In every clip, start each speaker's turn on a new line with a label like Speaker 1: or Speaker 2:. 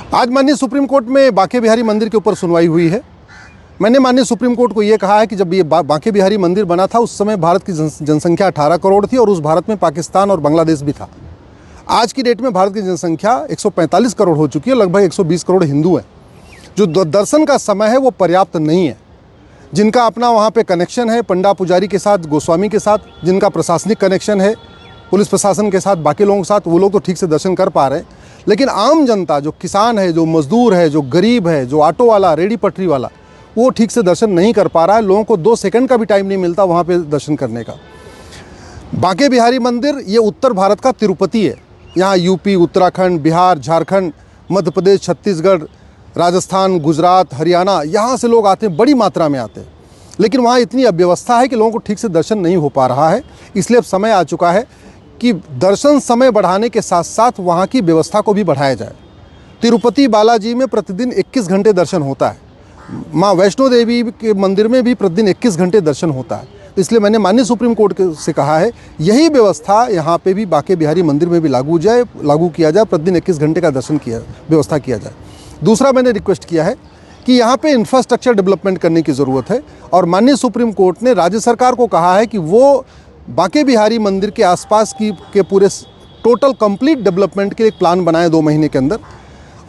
Speaker 1: आज माननीय supreme court में बांके बिहारी मंदिर के ऊपर सुनवाई हुई है। मैंने माननीय सुप्रीम कोर्ट को ये कहा है कि जब ये बांके बिहारी मंदिर बना था उस समय भारत की जनसंख्या 18 करोड़ थी और उस भारत में पाकिस्तान और बांग्लादेश भी था। आज की डेट में भारत की जनसंख्या 145 करोड़ हो चुकी है, लगभग 120 करोड़ हिंदू हैं। जो दर्शन का समय है वो पर्याप्त नहीं है। जिनका अपना वहाँ पे कनेक्शन है पंडा पुजारी के साथ, गोस्वामी के साथ, जिनका प्रशासनिक कनेक्शन है पुलिस प्रशासन के साथ, बाकी लोगों के साथ, वो लोग तो ठीक से दर्शन कर पा रहे हैं। लेकिन आम जनता, जो किसान है, जो मजदूर है, जो गरीब है, जो ऑटो वाला, रेडी पटरी वाला, वो ठीक से दर्शन नहीं कर पा रहा है। लोगों को 2 सेकंड का भी टाइम नहीं मिलता वहाँ पे दर्शन करने का। बांके बिहारी मंदिर ये उत्तर भारत का तिरुपति है। यहाँ यूपी, उत्तराखंड, बिहार, झारखंड, मध्य प्रदेश, छत्तीसगढ़, राजस्थान, गुजरात, हरियाणा, यहाँ से लोग आते हैं, बड़ी मात्रा में आते हैं। लेकिन वहाँ इतनी अव्यवस्था है कि लोगों को ठीक से दर्शन नहीं हो पा रहा है। इसलिए अब समय आ चुका है कि दर्शन समय बढ़ाने के साथ साथ वहाँ की व्यवस्था को भी बढ़ाया जाए। तिरुपति बालाजी में प्रतिदिन 21 घंटे दर्शन होता है। माँ वैष्णो देवी के मंदिर में भी प्रतिदिन 21 घंटे दर्शन होता है। इसलिए मैंने माननीय सुप्रीम कोर्ट से कहा है यही व्यवस्था यहाँ पे भी बांके बिहारी मंदिर में भी लागू किया जाए, प्रतिदिन 21 घंटे का दर्शन व्यवस्था किया जाए। दूसरा मैंने रिक्वेस्ट किया है कि यहाँ पे इंफ्रास्ट्रक्चर डेवलपमेंट करने की ज़रूरत है और माननीय सुप्रीम कोर्ट ने राज्य सरकार को कहा है कि वो बांके बिहारी मंदिर के आसपास के पूरे टोटल कंप्लीट डेवलपमेंट के लिए एक प्लान बनाएं 2 महीने के अंदर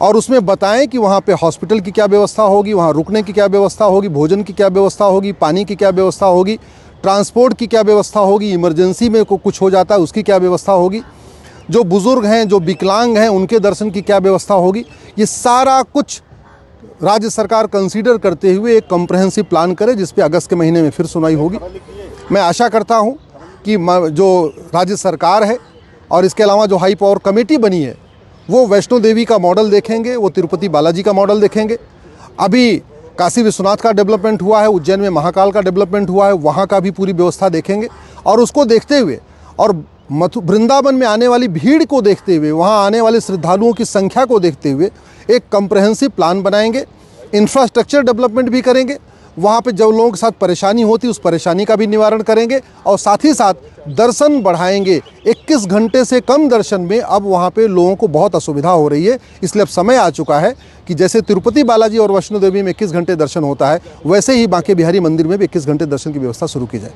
Speaker 1: और उसमें बताएं कि वहाँ पे हॉस्पिटल की क्या व्यवस्था होगी, वहाँ रुकने की क्या व्यवस्था होगी, भोजन की क्या व्यवस्था होगी, पानी की क्या व्यवस्था होगी, ट्रांसपोर्ट की क्या व्यवस्था होगी, इमरजेंसी में कुछ हो जाता है उसकी क्या व्यवस्था होगी, जो बुज़ुर्ग हैं, जो विकलांग हैं, उनके दर्शन की क्या व्यवस्था होगी। ये सारा कुछ राज्य सरकार कंसीडर करते हुए एक कॉम्प्रहेंसिव प्लान करे जिस पे अगस्त के महीने में फिर सुनवाई होगी। मैं आशा करता हूँ कि जो राज्य सरकार है और इसके अलावा जो हाई पावर कमेटी बनी है वो वैष्णो देवी का मॉडल देखेंगे, वो तिरुपति बालाजी का मॉडल देखेंगे। अभी काशी विश्वनाथ का डेवलपमेंट हुआ है, उज्जैन में महाकाल का डेवलपमेंट हुआ है, वहाँ का भी पूरी व्यवस्था देखेंगे और उसको देखते हुए और वृंदावन में आने वाली भीड़ को देखते हुए, वहाँ आने वाले श्रद्धालुओं की संख्या को देखते हुए एक कॉम्प्रहेंसिव प्लान बनाएंगे। इंफ्रास्ट्रक्चर डेवलपमेंट भी करेंगे, वहाँ पे जो लोगों के साथ परेशानी होती है उस परेशानी का भी निवारण करेंगे और साथ ही साथ दर्शन बढ़ाएंगे। 21 घंटे से कम दर्शन में अब वहाँ पे लोगों को बहुत असुविधा हो रही है। इसलिए अब समय आ चुका है कि जैसे तिरुपति बालाजी और वैष्णो देवी में 21 घंटे दर्शन होता है, वैसे ही बांके बिहारी मंदिर में भी 21 घंटे दर्शन की व्यवस्था शुरू की जाए।